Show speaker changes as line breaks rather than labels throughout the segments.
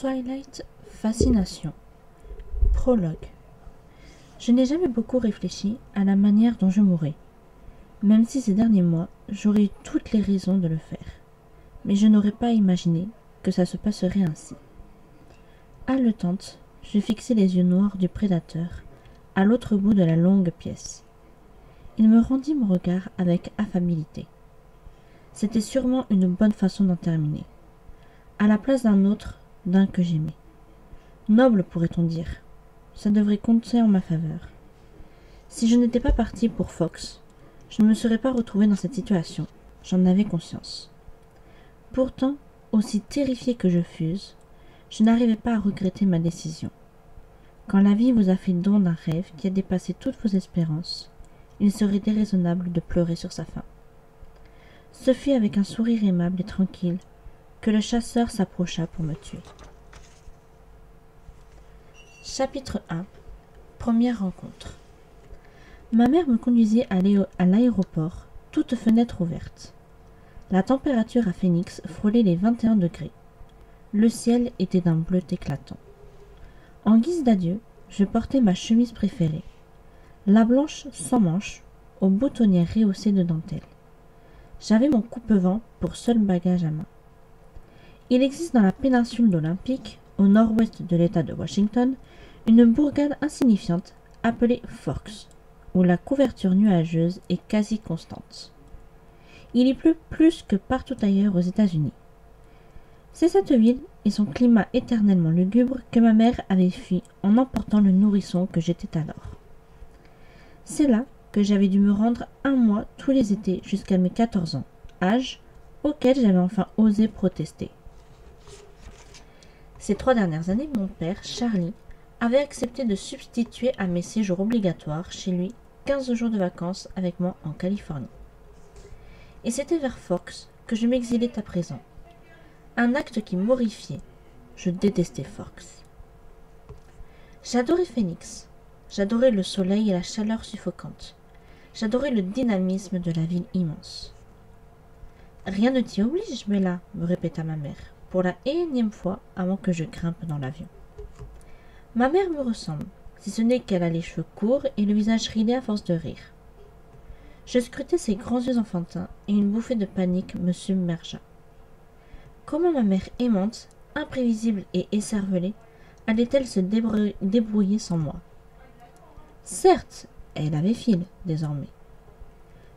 Twilight Fascination. Prologue. Je n'ai jamais beaucoup réfléchi à la manière dont je mourrais, même si ces derniers mois, j'aurais eu toutes les raisons de le faire. Mais je n'aurais pas imaginé que ça se passerait ainsi. Haletante, je fixai les yeux noirs du prédateur à l'autre bout de la longue pièce. Il me rendit mon regard avec affabilité. C'était sûrement une bonne façon d'en terminer. À la place d'un que j'aimais. Noble, pourrait-on dire. Ça devrait compter en ma faveur. Si je n'étais pas parti pour Fox, je ne me serais pas retrouvé dans cette situation. J'en avais conscience. Pourtant, aussi terrifié que je fusse, je n'arrivais pas à regretter ma décision. Quand la vie vous a fait don d'un rêve qui a dépassé toutes vos espérances, il serait déraisonnable de pleurer sur sa fin. Ce fut avec un sourire aimable et tranquille que le chasseur s'approcha pour me tuer. Chapitre 1. Première rencontre. Ma mère me conduisit à l'aéroport, toute fenêtre ouverte. La température à Phoenix frôlait les 21 degrés. Le ciel était d'un bleu éclatant. En guise d'adieu, je portais ma chemise préférée, la blanche sans manches, aux boutonnières rehaussées de dentelle. J'avais mon coupe-vent pour seul bagage à main. Il existe dans la péninsule d'Olympique, au nord-ouest de l'État de Washington, une bourgade insignifiante appelée Forks, où la couverture nuageuse est quasi constante. Il y pleut plus que partout ailleurs aux États-Unis. C'est cette ville et son climat éternellement lugubre que ma mère avait fui en emportant le nourrisson que j'étais alors. C'est là que j'avais dû me rendre un mois tous les étés jusqu'à mes 14 ans, âge auquel j'avais enfin osé protester. Ces 3 dernières années, mon père, Charlie, avait accepté de substituer à mes séjours obligatoires chez lui 15 jours de vacances avec moi en Californie. Et c'était vers Fox que je m'exilais à présent. Un acte qui m'horrifiait. Je détestais Fox. J'adorais Phoenix. J'adorais le soleil et la chaleur suffocante. J'adorais le dynamisme de la ville immense. Rien ne t'y oblige, Bella, me répéta ma mère, pour la énième fois avant que je grimpe dans l'avion. Ma mère me ressemble, si ce n'est qu'elle a les cheveux courts et le visage ridé à force de rire. Je scrutais ses grands yeux enfantins et une bouffée de panique me submergea. Comment ma mère aimante, imprévisible et écervelée, allait-elle se débrouiller sans moi? Certes, elle avait fil, désormais.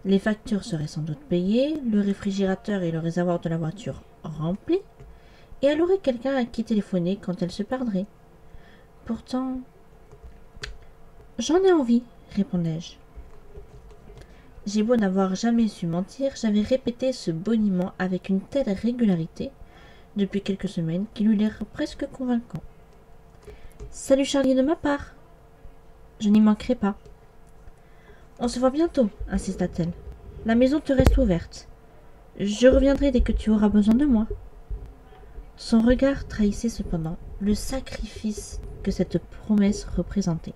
Les factures seraient sans doute payées, le réfrigérateur et le réservoir de la voiture remplis, et elle aurait quelqu'un à qui téléphoner quand elle se perdrait. Pourtant... J'en ai envie, répondais-je. J'ai beau n'avoir jamais su mentir, j'avais répété ce boniment avec une telle régularité depuis quelques semaines qu'il eut l'air presque convaincant. Salut Charlie de ma part. Je n'y manquerai pas. On se voit bientôt, insista-t-elle. La maison te reste ouverte. Je reviendrai dès que tu auras besoin de moi. Son regard trahissait cependant le sacrifice que cette promesse représentait.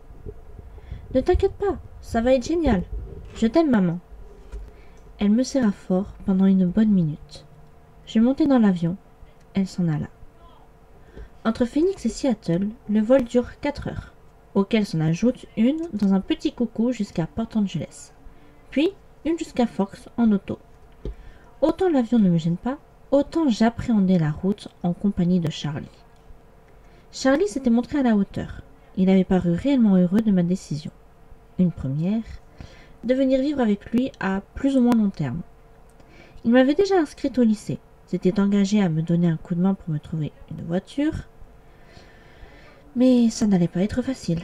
Ne t'inquiète pas, ça va être génial. Je t'aime, maman. Elle me serra fort pendant une bonne minute. Je montai dans l'avion. Elle s'en alla. Entre Phoenix et Seattle, le vol dure 4 heures, auquel s'en ajoute une dans un petit coucou jusqu'à Port Angeles, puis une jusqu'à Fox en auto. Autant l'avion ne me gêne pas, autant j'appréhendais la route en compagnie de Charlie. Charlie s'était montré à la hauteur. Il avait paru réellement heureux de ma décision. Une première, de venir vivre avec lui à plus ou moins long terme. Il m'avait déjà inscrite au lycée, s'était engagé à me donner un coup de main pour me trouver une voiture, mais ça n'allait pas être facile.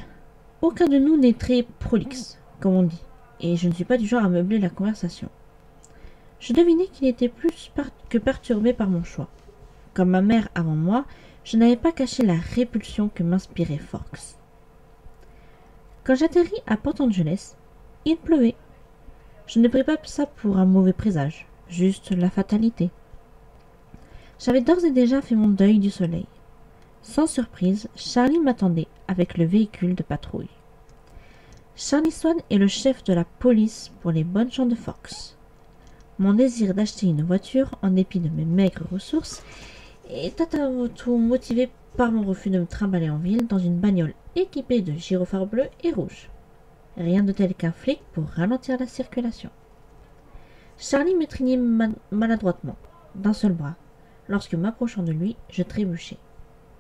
Aucun de nous n'est très prolixe, comme on dit, et je ne suis pas du genre à meubler la conversation. Je devinais qu'il était plus que perturbé par mon choix. Comme ma mère avant moi, je n'avais pas caché la répulsion que m'inspirait Fox. Quand j'atterris à Port Angeles, il pleuvait. Je ne pris pas ça pour un mauvais présage, juste la fatalité. J'avais d'ores et déjà fait mon deuil du soleil. Sans surprise, Charlie m'attendait avec le véhicule de patrouille. Charlie Swan est le chef de la police pour les bonnes gens de Fox. Mon désir d'acheter une voiture, en dépit de mes maigres ressources, était avant tout motivé par mon refus de me trimballer en ville dans une bagnole équipée de gyrophares bleus et rouges. Rien de tel qu'un flic pour ralentir la circulation. Charlie m'étreignait maladroitement, d'un seul bras, lorsque m'approchant de lui, je trébuchai.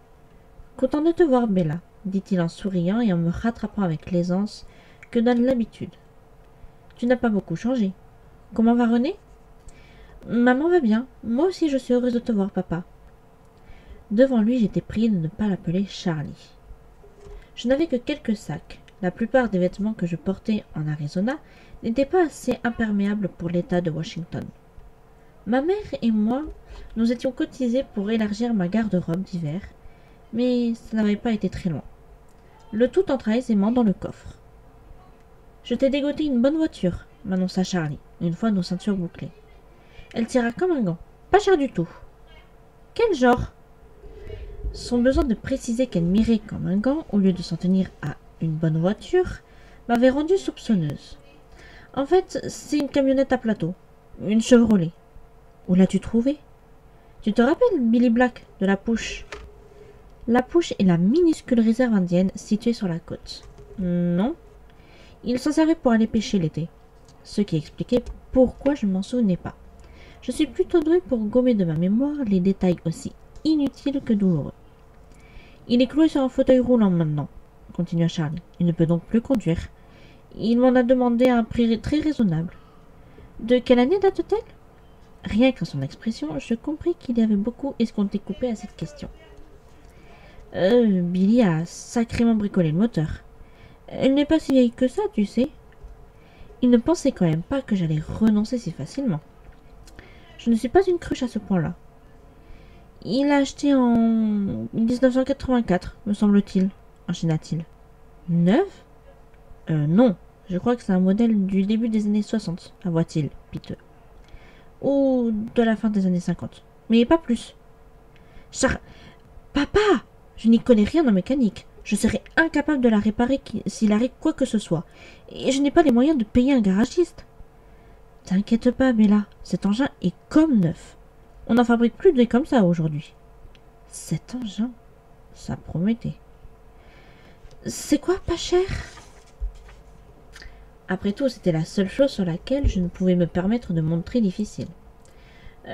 « Content de te voir, Bella, dit-il en souriant et en me rattrapant avec l'aisance que donne l'habitude. Tu n'as pas beaucoup changé. Comment va René ? Maman va bien. Moi aussi je suis heureuse de te voir, papa. Devant lui, j'étais priée de ne pas l'appeler Charlie. Je n'avais que quelques sacs. La plupart des vêtements que je portais en Arizona n'étaient pas assez imperméables pour l'État de Washington. Ma mère et moi, nous étions cotisés pour élargir ma garde-robe d'hiver, mais ça n'avait pas été très loin. Le tout entra aisément dans le coffre. « Je t'ai dégoté une bonne voiture, » m'annonça Charlie, une fois nos ceintures bouclées. Elle tira comme un gant, pas cher du tout. « Quel genre ?» Son besoin de préciser qu'elle m'irait comme un gant, au lieu de s'en tenir à une bonne voiture, m'avait rendue soupçonneuse. En fait, c'est une camionnette à plateau, une Chevrolet. Où l'as-tu trouvée? Tu te rappelles Billy Black de La Pouche? La Pouche est la minuscule réserve indienne située sur la côte. Non. Il s'en servait pour aller pêcher l'été, ce qui expliquait pourquoi je ne m'en souvenais pas. Je suis plutôt douée pour gommer de ma mémoire les détails aussi inutiles que douloureux. Il est cloué sur un fauteuil roulant maintenant, continua Charlie. Il ne peut donc plus conduire. Il m'en a demandé à un prix très raisonnable. De quelle année date-t-elle? Rien qu'à son expression, je compris qu'il y avait beaucoup escompté coupé à cette question. Billy a sacrément bricolé le moteur. Elle n'est pas si vieille que ça, tu sais. Il ne pensait quand même pas que j'allais renoncer si facilement. Je ne suis pas une cruche à ce point-là. Il l'a acheté en 1984, me semble-t-il, enchaîna-t-il. Neuf? Non, je crois que c'est un modèle du début des années 60, avoua-t-il, piteux. Ou de la fin des années 50, mais pas plus. Papa! Je n'y connais rien en mécanique. Je serais incapable de la réparer s'il arrive quoi que ce soit. Et je n'ai pas les moyens de payer un garagiste. T'inquiète pas, Bella, cet engin est comme neuf. On n'en fabrique plus des comme ça aujourd'hui. Cet engin, ça promettait. C'est quoi, pas cher? Après tout, c'était la seule chose sur laquelle je ne pouvais me permettre de montrer difficile.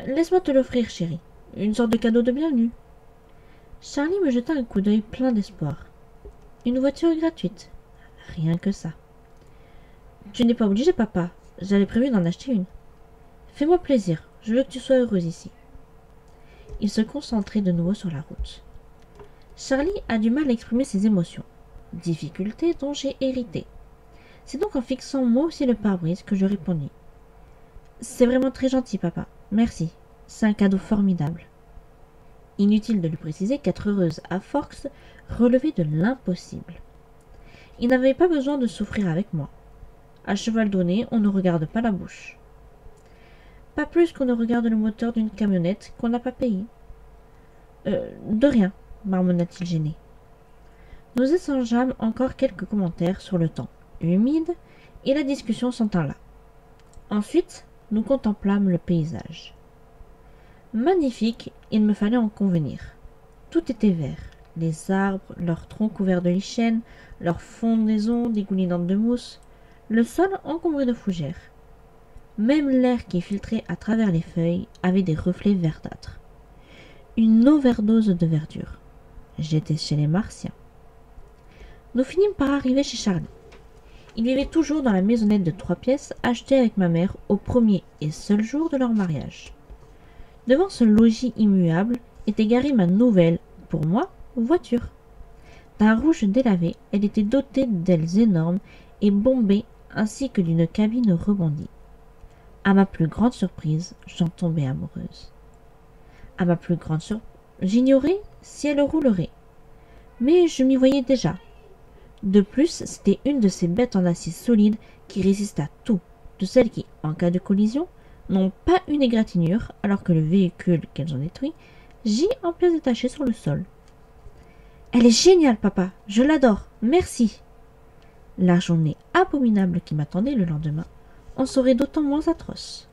Laisse-moi te l'offrir, chérie. Une sorte de cadeau de bienvenue. Charlie me jeta un coup d'œil plein d'espoir. Une voiture gratuite. Rien que ça. Tu n'es pas obligé, papa. J'avais prévu d'en acheter une. Fais-moi plaisir. Je veux que tu sois heureuse ici. Il se concentrait de nouveau sur la route. Charlie a du mal à exprimer ses émotions. Difficulté dont j'ai hérité. C'est donc en fixant moi aussi le pare-brise que je répondis. C'est vraiment très gentil, papa. Merci. C'est un cadeau formidable. Inutile de lui préciser qu'être heureuse à Forks relevait de l'impossible. Il n'avait pas besoin de souffrir avec moi. À cheval donné, on ne regarde pas la bouche. Pas plus qu'on ne regarde le moteur d'une camionnette qu'on n'a pas payé. De rien, marmonna-t-il gêné. Nous échangeâmes encore quelques commentaires sur le temps humide et la discussion s'en tint là. Ensuite, nous contemplâmes le paysage. Magnifique, il me fallait en convenir. Tout était vert. Les arbres, leurs troncs couverts de lichen, leurs fondaisons dégoulinantes de mousse, le sol encombré de fougères. Même l'air qui filtrait à travers les feuilles avait des reflets verdâtres. Une overdose de verdure. J'étais chez les Martiens. Nous finîmes par arriver chez Charlie. Il vivait toujours dans la maisonnette de 3 pièces achetée avec ma mère au premier et seul jour de leur mariage. Devant ce logis immuable était garée ma nouvelle, pour moi, voiture. D'un rouge délavé, elle était dotée d'ailes énormes et bombées ainsi que d'une cabine rebondie. À ma plus grande surprise, j'en tombais amoureuse. À ma plus grande surprise, j'ignorais si elle roulerait. Mais je m'y voyais déjà. De plus, c'était une de ces bêtes en acier solide qui résistent à tout, de celles qui, en cas de collision, n'ont pas une égratignure, alors que le véhicule qu'elles ont détruit gît en pièces détachées sur le sol. « Elle est géniale, papa, je l'adore, merci !» La journée abominable qui m'attendait le lendemain en serait d'autant moins atroce.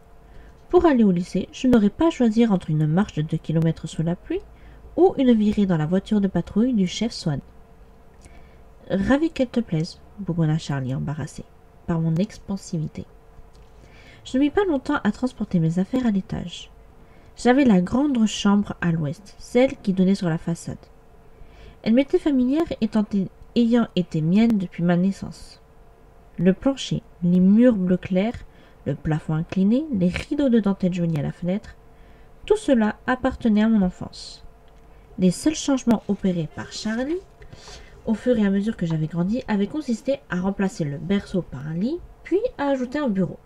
Pour aller au lycée, je n'aurais pas à choisir entre une marche de 2 kilomètres sous la pluie ou une virée dans la voiture de patrouille du chef Swan. « Ravi qu'elle te plaise, » bougonna Charlie embarrassé par mon expansivité. Je ne mis pas longtemps à transporter mes affaires à l'étage. J'avais la grande chambre à l'ouest, celle qui donnait sur la façade. Elle m'était familière ayant été mienne depuis ma naissance. Le plancher, les murs bleu clair, le plafond incliné, les rideaux de dentelle jaunie à la fenêtre, tout cela appartenait à mon enfance. Les seuls changements opérés par Charlie, au fur et à mesure que j'avais grandi, avaient consisté à remplacer le berceau par un lit, puis à ajouter un bureau.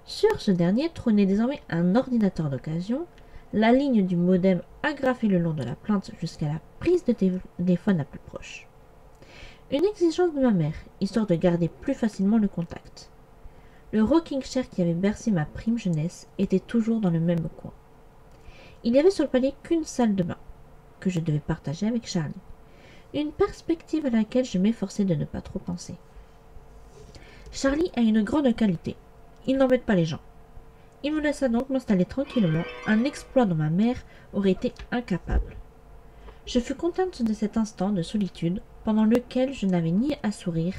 Sur ce dernier trônait désormais un ordinateur d'occasion, la ligne du modem agrafée le long de la plinthe jusqu'à la prise de téléphone la plus proche. Une exigence de ma mère, histoire de garder plus facilement le contact. Le rocking chair qui avait bercé ma prime jeunesse était toujours dans le même coin. Il n'y avait sur le palier qu'une salle de bain, que je devais partager avec Charlie. Une perspective à laquelle je m'efforçais de ne pas trop penser. Charlie a une grande qualité. Il n'embête pas les gens. Il me laissa donc m'installer tranquillement, un exploit dont ma mère aurait été incapable. Je fus contente de cet instant de solitude pendant lequel je n'avais ni à sourire,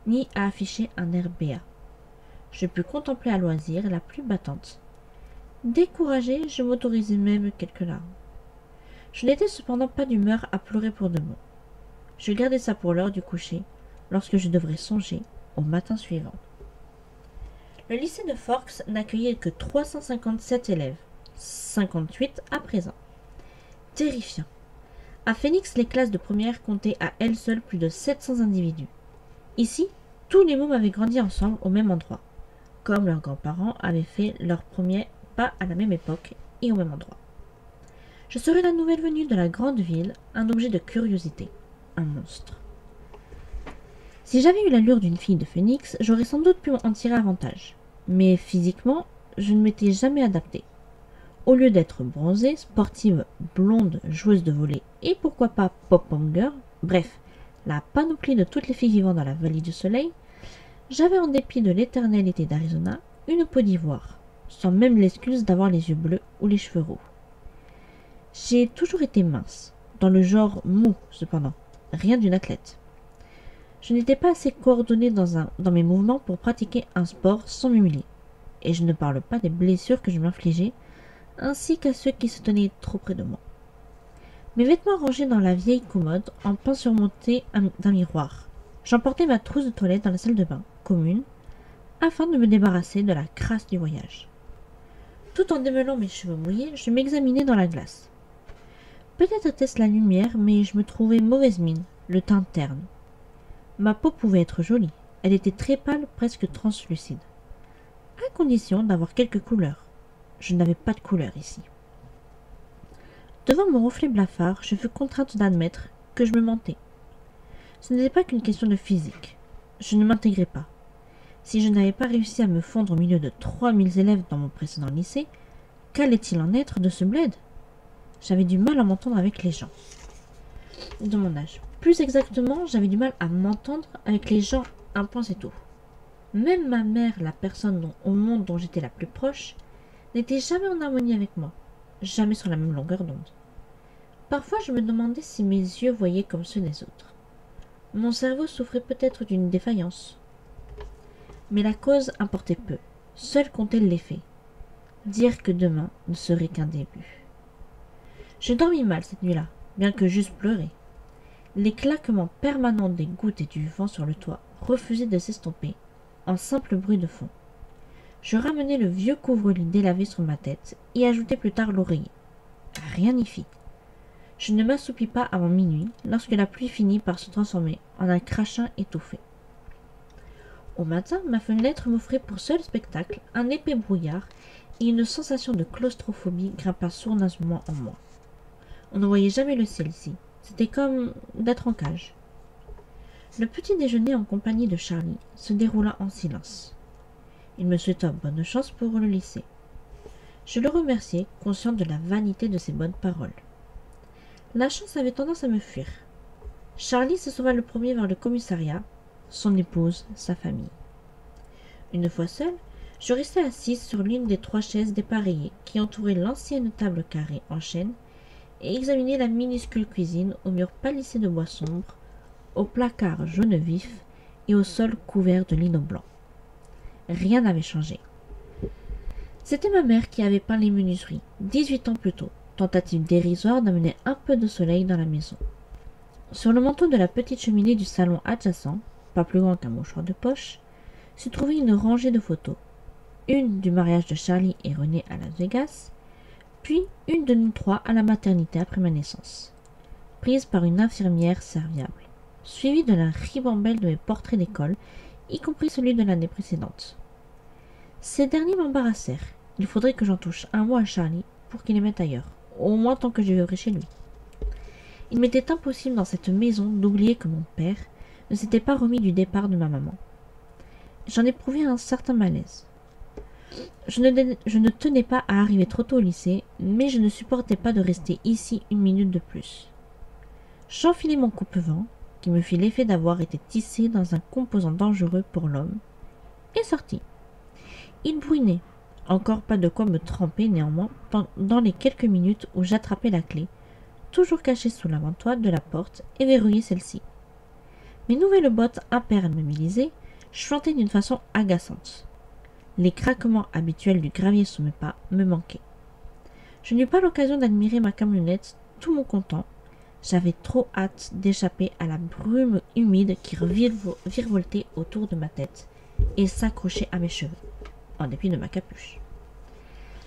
ni à afficher un air béat. Je pus contempler à loisir la pluie battante. Découragée, je m'autorisai même quelques larmes. Je n'étais cependant pas d'humeur à pleurer pour de bon. Je gardai ça pour l'heure du coucher, lorsque je devrais songer au matin suivant. Le lycée de Forks n'accueillait que 357 élèves, 58 à présent. Terrifiant. À Phoenix, les classes de première comptaient à elles seules plus de 700 individus. Ici, tous les mômes avaient grandi ensemble au même endroit, comme leurs grands-parents avaient fait leur premier pas à la même époque et au même endroit. Je serais la nouvelle venue de la grande ville, un objet de curiosité, un monstre. Si j'avais eu l'allure d'une fille de Phoenix, j'aurais sans doute pu en tirer avantage. Mais physiquement, je ne m'étais jamais adaptée. Au lieu d'être bronzée, sportive, blonde, joueuse de volley et pourquoi pas pop-punk girl, bref, la panoplie de toutes les filles vivant dans la vallée du soleil, j'avais en dépit de l'éternel été d'Arizona, une peau d'ivoire, sans même l'excuse d'avoir les yeux bleus ou les cheveux roux. J'ai toujours été mince, dans le genre mou cependant, rien d'une athlète. Je n'étais pas assez coordonnée dans mes mouvements pour pratiquer un sport sans m'humilier. Et je ne parle pas des blessures que je m'infligeais, ainsi qu'à ceux qui se tenaient trop près de moi. Mes vêtements rangés dans la vieille commode, en pan surmonté d'un miroir. J'emportais ma trousse de toilette dans la salle de bain, commune, afin de me débarrasser de la crasse du voyage. Tout en démêlant mes cheveux mouillés, je m'examinais dans la glace. Peut-être était-ce la lumière, mais je me trouvais mauvaise mine, le teint terne. Ma peau pouvait être jolie, elle était très pâle, presque translucide. À condition d'avoir quelques couleurs. Je n'avais pas de couleur ici. Devant mon reflet blafard, je fus contrainte d'admettre que je me mentais. Ce n'était pas qu'une question de physique. Je ne m'intégrais pas. Si je n'avais pas réussi à me fondre au milieu de 3000 élèves dans mon précédent lycée, qu'allait-il en être de ce bled? J'avais du mal à m'entendre avec les gens de mon âge. Plus exactement, j'avais du mal à m'entendre avec les gens, un point c'est tout. Même ma mère, la personne au monde dont j'étais la plus proche, n'était jamais en harmonie avec moi, jamais sur la même longueur d'onde. Parfois, je me demandais si mes yeux voyaient comme ceux des autres. Mon cerveau souffrait peut-être d'une défaillance. Mais la cause importait peu, seul comptait l'effet. Dire que demain ne serait qu'un début. Je dormis mal cette nuit-là, bien que j'eusse pleuré. Les claquements permanents des gouttes et du vent sur le toit refusaient de s'estomper, en simple bruit de fond. Je ramenai le vieux couvre-lit délavé sur ma tête et ajoutai plus tard l'oreiller. Rien n'y fit. Je ne m'assoupis pas avant minuit, lorsque la pluie finit par se transformer en un crachin étouffé. Au matin, ma fenêtre m'offrait pour seul spectacle un épais brouillard et une sensation de claustrophobie grimpa sournoisement en moi. On ne voyait jamais le ciel ici. C'était comme d'être en cage. Le petit déjeuner en compagnie de Charlie se déroula en silence. Il me souhaita bonne chance pour le lycée. Je le remerciai, consciente de la vanité de ses bonnes paroles. La chance avait tendance à me fuir. Charlie se sauva le premier vers le commissariat, son épouse, sa famille. Une fois seule, je restai assise sur l'une des 3 chaises dépareillées qui entouraient l'ancienne table carrée en chêne et examiné la minuscule cuisine aux murs palissés de bois sombre, au placard jaune vif et au sol couvert de lino blanc. Rien n'avait changé. C'était ma mère qui avait peint les menuiseries, 18 ans plus tôt, tentative dérisoire d'amener un peu de soleil dans la maison. Sur le manteau de la petite cheminée du salon adjacent, pas plus grand qu'un mouchoir de poche, se trouvait une rangée de photos. Une du mariage de Charlie et René à Las Vegas, puis une de nous trois à la maternité après ma naissance, prise par une infirmière serviable, suivie de la ribambelle de mes portraits d'école, y compris celui de l'année précédente. Ces derniers m'embarrassèrent. Il faudrait que j'en touche un mot à Charlie pour qu'il les mette ailleurs, au moins tant que je vivrai chez lui. Il m'était impossible dans cette maison d'oublier que mon père ne s'était pas remis du départ de ma maman. J'en éprouvais un certain malaise. Je ne tenais pas à arriver trop tôt au lycée, mais je ne supportais pas de rester ici une minute de plus. J'enfilai mon coupe-vent, qui me fit l'effet d'avoir été tissé dans un composant dangereux pour l'homme, et sortis. Il brûlait. Encore pas de quoi me tremper néanmoins pendant les quelques minutes où j'attrapais la clé, toujours cachée sous l'avant-toile de la porte, et verrouillais celle-ci. Mes nouvelles bottes imperméabilisées chantaient d'une façon agaçante. Les craquements habituels du gravier sous mes pas me manquaient. Je n'eus pas l'occasion d'admirer ma camionnette tout mon content. J'avais trop hâte d'échapper à la brume humide qui virevoltait autour de ma tête et s'accrochait à mes cheveux, en dépit de ma capuche.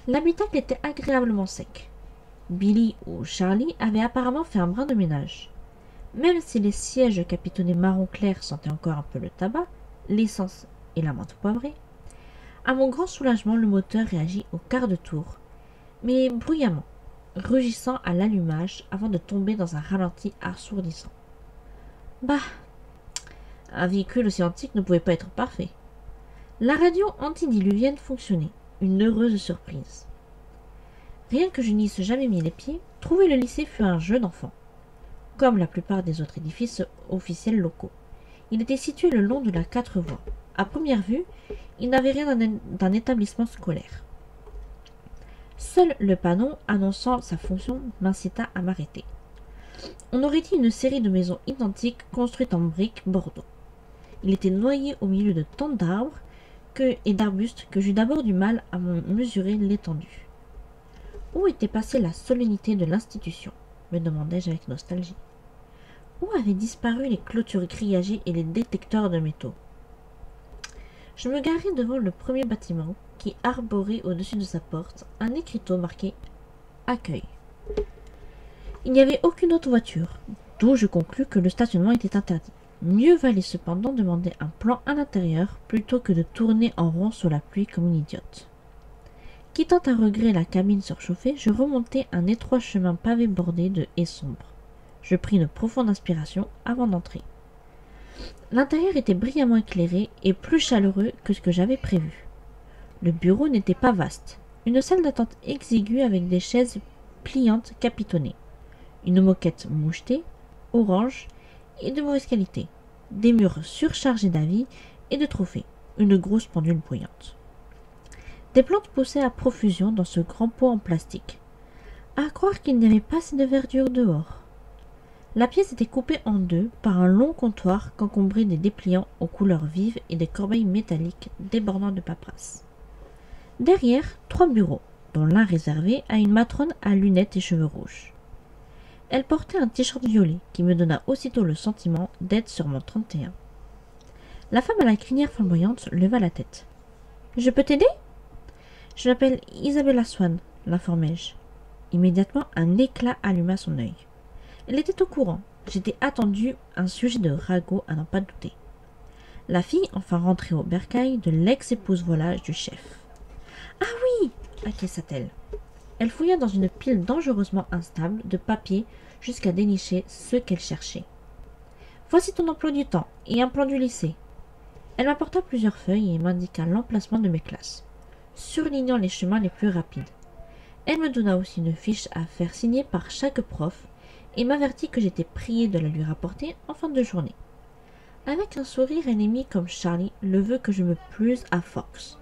L'habitacle était agréablement sec. Billy ou Charlie avaient apparemment fait un brin de ménage. Même si les sièges capitonnés marron clair sentaient encore un peu le tabac, l'essence et la menthe poivrée, à mon grand soulagement, le moteur réagit au quart de tour, mais bruyamment, rugissant à l'allumage avant de tomber dans un ralenti assourdissant. Bah, un véhicule aussi antique ne pouvait pas être parfait. La radio antidiluvienne fonctionnait, une heureuse surprise. Rien que je n'y eusse jamais mis les pieds, trouver le lycée fut un jeu d'enfant. Comme la plupart des autres édifices officiels locaux, il était situé le long de la 4 voies. À première vue, il n'avait rien d'un établissement scolaire. Seul le panneau annonçant sa fonction m'incita à m'arrêter. On aurait dit une série de maisons identiques construites en briques Bordeaux. Il était noyé au milieu de tant d'arbres et d'arbustes que j'eus d'abord du mal à mesurer l'étendue. Où était passée la solennité de l'institution, me demandai-je avec nostalgie. Où avaient disparu les clôtures grillagées et les détecteurs de métaux? Je me garai devant le premier bâtiment qui arborait au-dessus de sa porte un écriteau marqué « Accueil ». Il n'y avait aucune autre voiture, d'où je conclus que le stationnement était interdit. Mieux valait cependant demander un plan à l'intérieur plutôt que de tourner en rond sous la pluie comme une idiote. Quittant à regret la cabine surchauffée, je remontai un étroit chemin pavé bordé de haies sombres. Je pris une profonde inspiration avant d'entrer. L'intérieur était brillamment éclairé et plus chaleureux que ce que j'avais prévu. Le bureau n'était pas vaste. Une salle d'attente exiguë avec des chaises pliantes capitonnées. Une moquette mouchetée, orange et de mauvaise qualité. Des murs surchargés d'avis et de trophées. Une grosse pendule bruyante. Des plantes poussaient à profusion dans ce grand pot en plastique. À croire qu'il n'y avait pas assez de verdure dehors. La pièce était coupée en deux par un long comptoir qu'encombraient des dépliants aux couleurs vives et des corbeilles métalliques débordant de paperasse. Derrière, 3 bureaux, dont l'un réservé à une matrone à lunettes et cheveux rouges. Elle portait un t-shirt violet qui me donna aussitôt le sentiment d'être sur mon 31. La femme à la crinière flamboyante leva la tête. « Je peux t'aider ?»« Je m'appelle Isabella Swan, l'informai-je. Immédiatement, un éclat alluma son œil. Elle était au courant. J'étais attendu un sujet de ragot à n'en pas douter. La fille enfin rentrée au bercail de l'ex-épouse volage du chef. « Ah oui !» acquiesça-t-elle. Elle fouilla dans une pile dangereusement instable de papiers jusqu'à dénicher ce qu'elle cherchait. « Voici ton emploi du temps et un plan du lycée. » Elle m'apporta plusieurs feuilles et m'indiqua l'emplacement de mes classes, surlignant les chemins les plus rapides. Elle me donna aussi une fiche à faire signer par chaque prof et m'avertit que j'étais priée de la lui rapporter en fin de journée. Avec un sourire, elle émit comme Charlie le vœu que je me pluse à Fox.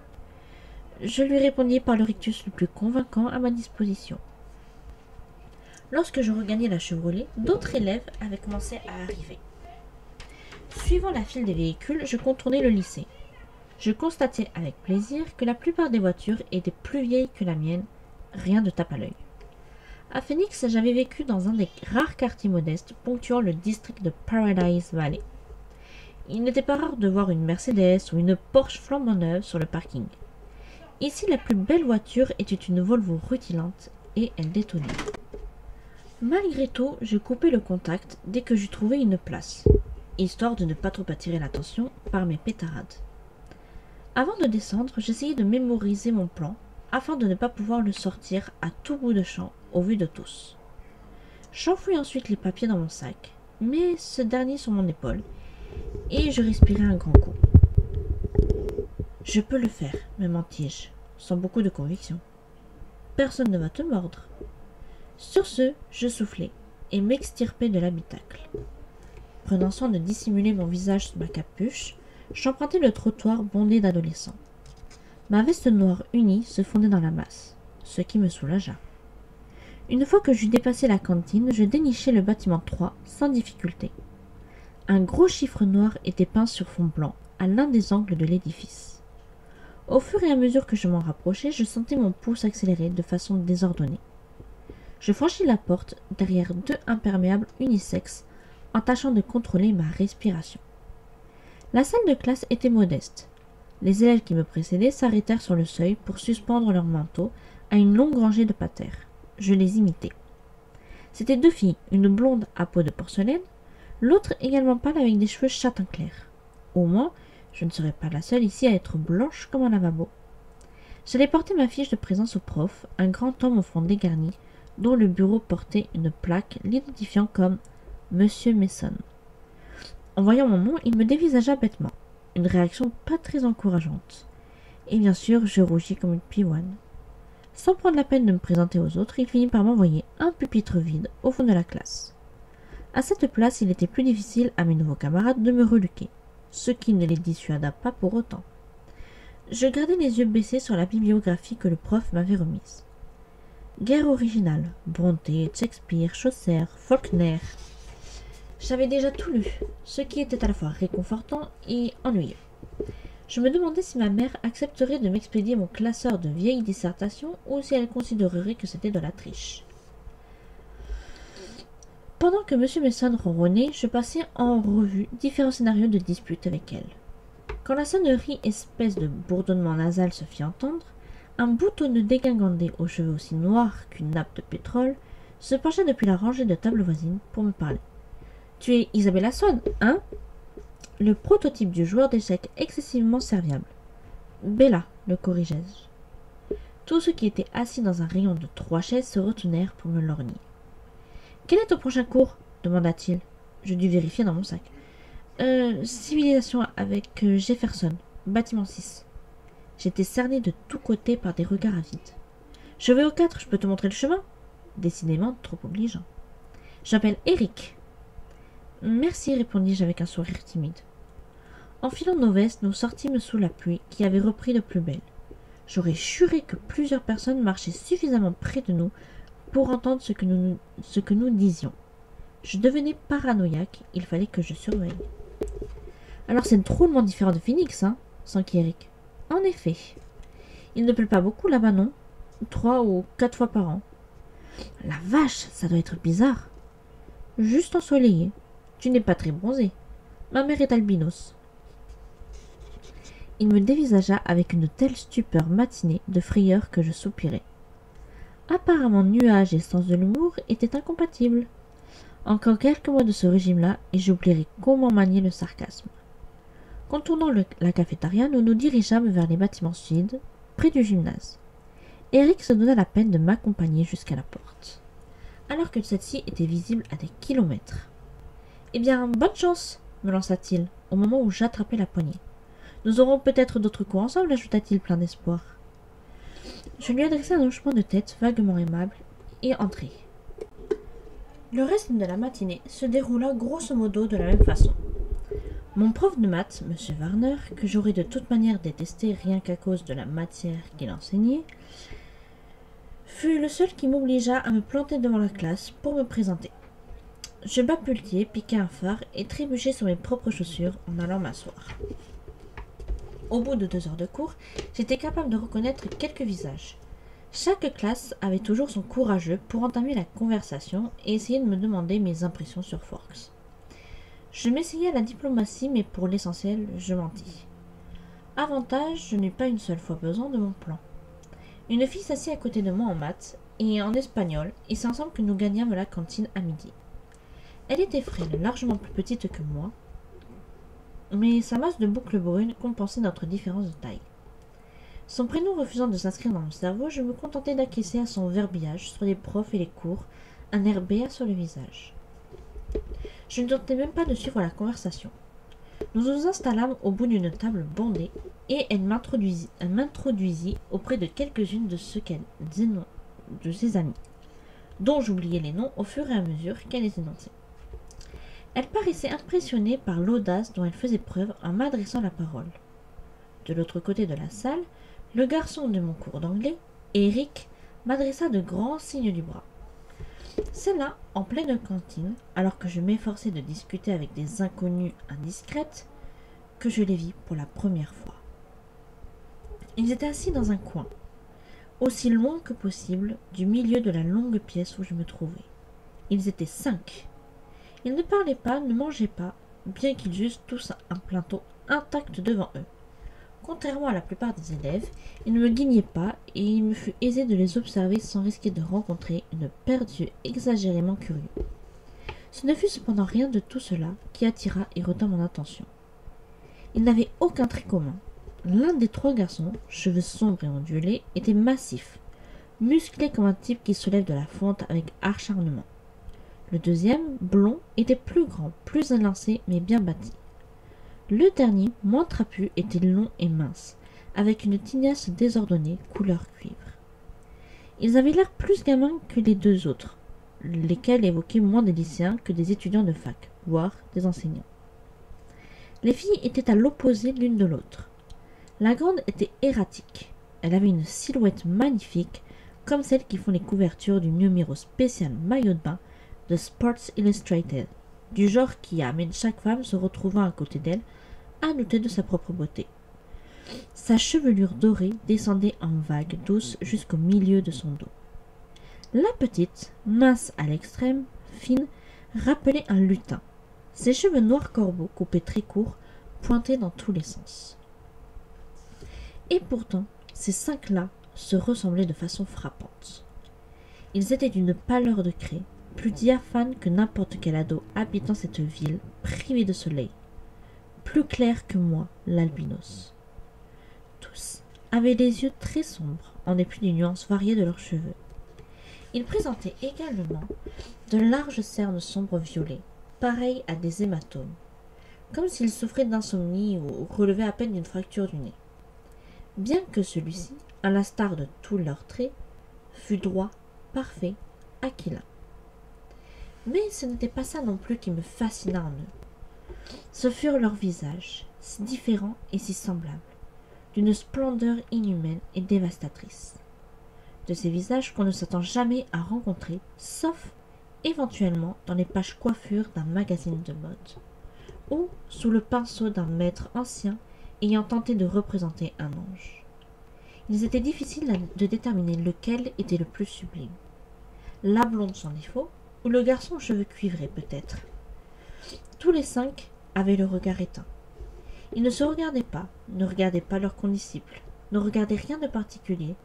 Je lui répondis par le rictus le plus convaincant à ma disposition. Lorsque je regagnais la Chevrolet, d'autres élèves avaient commencé à arriver. Suivant la file des véhicules, je contournais le lycée. Je constatais avec plaisir que la plupart des voitures étaient plus vieilles que la mienne, rien de tape à l'œil. À Phoenix, j'avais vécu dans un des rares quartiers modestes ponctuant le district de Paradise Valley. Il n'était pas rare de voir une Mercedes ou une Porsche flambant neuve sur le parking. Ici, la plus belle voiture était une Volvo rutilante et elle détonnait. Malgré tout, je coupais le contact dès que j'eus trouvé une place, histoire de ne pas trop attirer l'attention par mes pétarades. Avant de descendre, j'essayais de mémoriser mon plan afin de ne pas pouvoir le sortir à tout bout de champ au vu de tous. J'enfouis ensuite les papiers dans mon sac, mais ce dernier sur mon épaule, et je respirai un grand coup. Je peux le faire, me mentis-je, sans beaucoup de conviction. Personne ne va te mordre. Sur ce, je soufflai et m'extirpai de l'habitacle. Prenant soin de dissimuler mon visage sous ma capuche, j'empruntai le trottoir bondé d'adolescents. Ma veste noire unie se fondait dans la masse, ce qui me soulagea. Une fois que j'eus dépassé la cantine, je dénichai le bâtiment 3 sans difficulté. Un gros chiffre noir était peint sur fond blanc à l'un des angles de l'édifice. Au fur et à mesure que je m'en rapprochais, je sentais mon pouce accélérer de façon désordonnée. Je franchis la porte derrière 2 imperméables unisexes en tâchant de contrôler ma respiration. La salle de classe était modeste. Les élèves qui me précédaient s'arrêtèrent sur le seuil pour suspendre leurs manteaux à une longue rangée de patères. Je les imitais. C'étaient 2 filles, une blonde à peau de porcelaine, l'autre également pâle avec des cheveux châtain clair. Au moins, je ne serais pas la seule ici à être blanche comme un lavabo. J'allais porter ma fiche de présence au prof, un grand homme au front dégarni, dont le bureau portait une plaque l'identifiant comme Monsieur Mason. En voyant mon nom, il me dévisagea bêtement, une réaction pas très encourageante. Et bien sûr, je rougis comme une pivoine. Sans prendre la peine de me présenter aux autres, il finit par m'envoyer un pupitre vide au fond de la classe. À cette place, il était plus difficile à mes nouveaux camarades de me reluquer, ce qui ne les dissuada pas pour autant. Je gardais les yeux baissés sur la bibliographie que le prof m'avait remise. Guerre originale, Brontë, Shakespeare, Chaucer, Faulkner. J'avais déjà tout lu, ce qui était à la fois réconfortant et ennuyeux. Je me demandais si ma mère accepterait de m'expédier mon classeur de vieilles dissertations ou si elle considérerait que c'était de la triche. Pendant que M. Mason ronronnait, je passais en revue différents scénarios de dispute avec elle. Quand la sonnerie espèce de bourdonnement nasal se fit entendre, un boutonneux dégingandé aux cheveux aussi noirs qu'une nappe de pétrole se pencha depuis la rangée de tables voisines pour me parler. « Tu es Isabella Swan, hein ?» Le prototype du joueur d'échecs excessivement serviable. « Bella, le corrigeai-je. » Tous ceux qui étaient assis dans un rayon de 3 chaises se retournèrent pour me lorgner. « Quel est ton prochain cours ?» demanda-t-il. Je dus vérifier dans mon sac. Civilisation avec Jefferson, bâtiment 6. J'étais cerné de tous côtés par des regards avides. Je vais au 4, je peux te montrer le chemin? Décidément trop obligeant. J'appelle Eric. Merci, répondis-je avec un sourire timide. Enfilant nos vestes, nous sortîmes sous la pluie qui avait repris de plus belle. J'aurais juré que plusieurs personnes marchaient suffisamment près de nous pour entendre ce que nous disions. Je devenais paranoïaque, il fallait que je surveille. Alors c'est drôlement différent de Phoenix, hein, s'enquit Eric. En effet. Il ne pleut pas beaucoup là-bas, non? 3 ou 4 fois par an. La vache, ça doit être bizarre. Juste ensoleillé. Tu n'es pas très bronzé. Ma mère est albinos. Il me dévisagea avec une telle stupeur matinée de frayeur que je soupirai. Apparemment, nuages et sens de l'humour étaient incompatibles. Encore quelques mois de ce régime-là, et j'oublierai comment manier le sarcasme. Contournant la cafétéria, nous nous dirigeâmes vers les bâtiments sud, près du gymnase. Eric se donna la peine de m'accompagner jusqu'à la porte, alors que celle-ci était visible à des kilomètres. « Eh bien, bonne chance !» me lança-t-il, au moment où j'attrapais la poignée. « Nous aurons peut-être d'autres cours ensemble, ajouta-t-il plein d'espoir. Je lui adressai un hochement de tête vaguement aimable et entrai. Le reste de la matinée se déroula grosso modo de la même façon. Mon prof de maths, M. Warner, que j'aurais de toute manière détesté rien qu'à cause de la matière qu'il enseignait, fut le seul qui m'obligea à me planter devant la classe pour me présenter. Je bapultiai, piquai un phare et trébuchai sur mes propres chaussures en allant m'asseoir. Au bout de 2 heures de cours, j'étais capable de reconnaître quelques visages. Chaque classe avait toujours son courageux pour entamer la conversation et essayer de me demander mes impressions sur Forks. Je m'essayais à la diplomatie, mais pour l'essentiel, je mentis. Avantage, je n'eus pas une seule fois besoin de mon plan. Une fille s'assit à côté de moi en maths et en espagnol, et c'est ensemble que nous gagnâmes la cantine à midi. Elle était frêle, largement plus petite que moi, mais sa masse de boucles brunes compensait notre différence de taille. Son prénom refusant de s'inscrire dans mon cerveau, je me contentais d'acquiescer à son verbiage sur les profs et les cours, un air béat sur le visage. Je ne tentais même pas de suivre la conversation. Nous nous installâmes au bout d'une table bondée, et elle m'introduisit auprès de quelques-unes de ses amis, dont j'oubliais les noms au fur et à mesure qu'elle les énonçait. Elle paraissait impressionnée par l'audace dont elle faisait preuve en m'adressant la parole. De l'autre côté de la salle, le garçon de mon cours d'anglais, Eric, m'adressa de grands signes du bras. C'est là, en pleine cantine, alors que je m'efforçais de discuter avec des inconnues indiscrètes, que je les vis pour la première fois. Ils étaient assis dans un coin, aussi loin que possible du milieu de la longue pièce où je me trouvais. Ils étaient 5. Ils ne parlaient pas, ne mangeaient pas, bien qu'ils eussent tous un plateau intact devant eux. Contrairement à la plupart des élèves, ils ne me guignaient pas et il me fut aisé de les observer sans risquer de rencontrer une paire d'yeux exagérément curieux. Ce ne fut cependant rien de tout cela qui attira et retint mon attention. Ils n'avaient aucun trait commun. L'un des 3 garçons, cheveux sombres et ondulés, était massif, musclé comme un type qui se lève de la fonte avec acharnement. Le deuxième, blond, était plus grand, plus élancé, mais bien bâti. Le dernier, moins trapu, était long et mince, avec une tignasse désordonnée, couleur cuivre. Ils avaient l'air plus gamins que les 2 autres, lesquels évoquaient moins des lycéens que des étudiants de fac, voire des enseignants. Les filles étaient à l'opposé l'une de l'autre. La grande était erratique. Elle avait une silhouette magnifique, comme celles qui font les couvertures du numéro spécial maillot de bain de Sports Illustrated, du genre qui amène chaque femme se retrouvant à côté d'elle à douter de sa propre beauté. Sa chevelure dorée descendait en vagues douces jusqu'au milieu de son dos. La petite, mince à l'extrême, fine, rappelait un lutin. Ses cheveux noirs corbeaux, coupés très courts, pointaient dans tous les sens. Et pourtant, ces 5-là se ressemblaient de façon frappante. Ils étaient d'une pâleur de craie, plus diaphane que n'importe quel ado habitant cette ville privée de soleil, plus clair que moi, l'albinos. Tous avaient les yeux très sombres, en dépit des nuances variées de leurs cheveux. Ils présentaient également de larges cernes sombres violets, pareilles à des hématomes, comme s'ils souffraient d'insomnie ou relevaient à peine d'une fracture du nez. Bien que celui-ci, à l'instar de tous leurs traits, fût droit, parfait, aquilin. Mais ce n'était pas ça non plus qui me fascina en eux. Ce furent leurs visages, si différents et si semblables, d'une splendeur inhumaine et dévastatrice. De ces visages qu'on ne s'attend jamais à rencontrer, sauf éventuellement dans les pages coiffures d'un magazine de mode, ou sous le pinceau d'un maître ancien ayant tenté de représenter un ange. Il était difficile de déterminer lequel était le plus sublime. La blonde sans défaut, ou le garçon aux cheveux cuivrés peut-être. Tous les 5 avaient le regard éteint. Ils ne se regardaient pas, ne regardaient pas leurs condisciples, ne regardaient rien de particulier,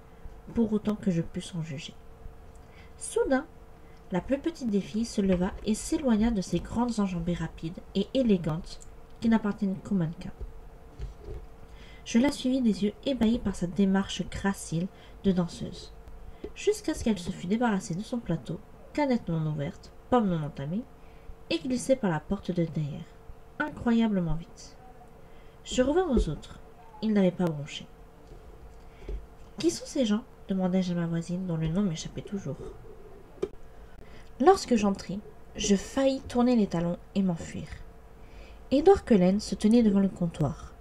pour autant que je pusse en juger. Soudain, la plus petite des filles se leva et s'éloigna de ces grandes enjambées rapides et élégantes qui n'appartiennent qu'aux mannequins. Je la suivis des yeux ébahis par sa démarche gracile de danseuse, jusqu'à ce qu'elle se fût débarrassée de son plateau, canette non ouverte, pomme non entamée, et glissée par la porte de derrière, incroyablement vite. Je revins aux autres. Ils n'avaient pas bronché. « Qui sont ces gens ?» demandai-je à ma voisine, dont le nom m'échappait toujours. Lorsque j'entrai, je faillis tourner les talons et m'enfuir. Édouard Cullen se tenait devant le comptoir.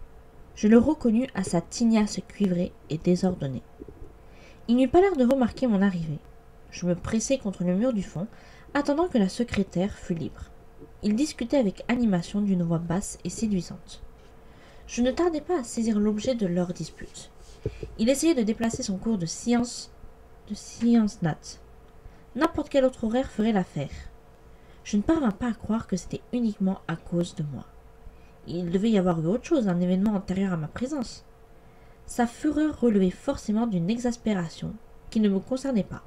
Je le reconnus à sa tignasse cuivrée et désordonnée. Il n'eut pas l'air de remarquer mon arrivée. Je me pressai contre le mur du fond, attendant que la secrétaire fût libre. Il discutait avec animation d'une voix basse et séduisante. Je ne tardai pas à saisir l'objet de leur dispute. Il essayait de déplacer son cours de science nat. N'importe quel autre horaire ferait l'affaire. Je ne parvins pas à croire que c'était uniquement à cause de moi. Il devait y avoir eu autre chose, un événement antérieur à ma présence. Sa fureur relevait forcément d'une exaspération qui ne me concernait pas.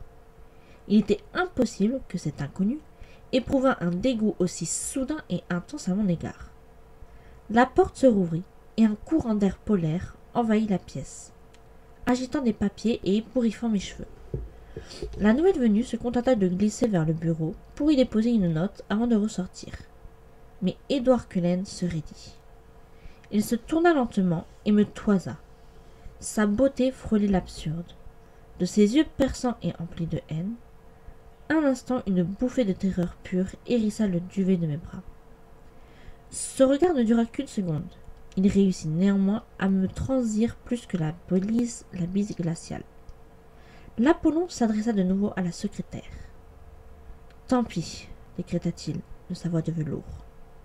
Il était impossible que cet inconnu éprouvât un dégoût aussi soudain et intense à mon égard. La porte se rouvrit et un courant d'air polaire envahit la pièce, agitant des papiers et ébouriffant mes cheveux. La nouvelle venue se contenta de glisser vers le bureau pour y déposer une note avant de ressortir. Mais Édouard Cullen se raidit. Il se tourna lentement et me toisa. Sa beauté frôlait l'absurde. De ses yeux perçants et emplis de haine, un instant une bouffée de terreur pure hérissa le duvet de mes bras. Ce regard ne dura qu'une seconde. Il réussit néanmoins à me transir plus que la bise glaciale. L'Apollon s'adressa de nouveau à la secrétaire. « Tant pis, décréta-t-il de sa voix de velours.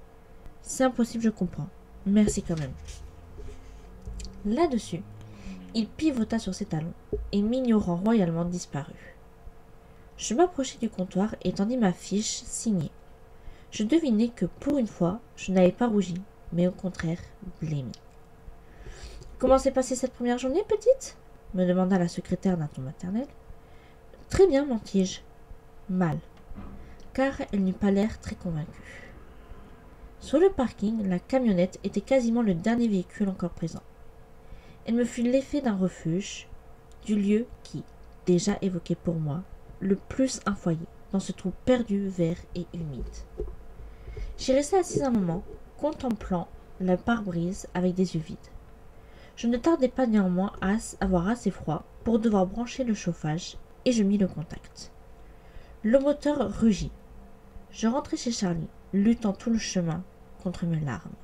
« C'est impossible, je comprends. Merci quand même. » Là-dessus, il pivota sur ses talons et, m'ignorant royalement, disparut. Je m'approchai du comptoir et tendis ma fiche signée. Je devinai que, pour une fois, je n'avais pas rougi, mais au contraire blêmi. « Comment s'est passée cette première journée, petite ?» me demanda la secrétaire d'un ton maternel. « Très bien, mentis-je. Mal. » Car elle n'eut pas l'air très convaincue. Sur le parking, la camionnette était quasiment le dernier véhicule encore présent. Elle me fut l'effet d'un refuge, du lieu qui, déjà évoquait pour moi, le plus un foyer, dans ce trou perdu, vert et humide. J'y restai assise un moment, contemplant le pare-brise avec des yeux vides. Je ne tardai pas néanmoins à avoir assez froid pour devoir brancher le chauffage et je mis le contact. Le moteur rugit. Je rentrai chez Charlie, luttant tout le chemin contre mes larmes.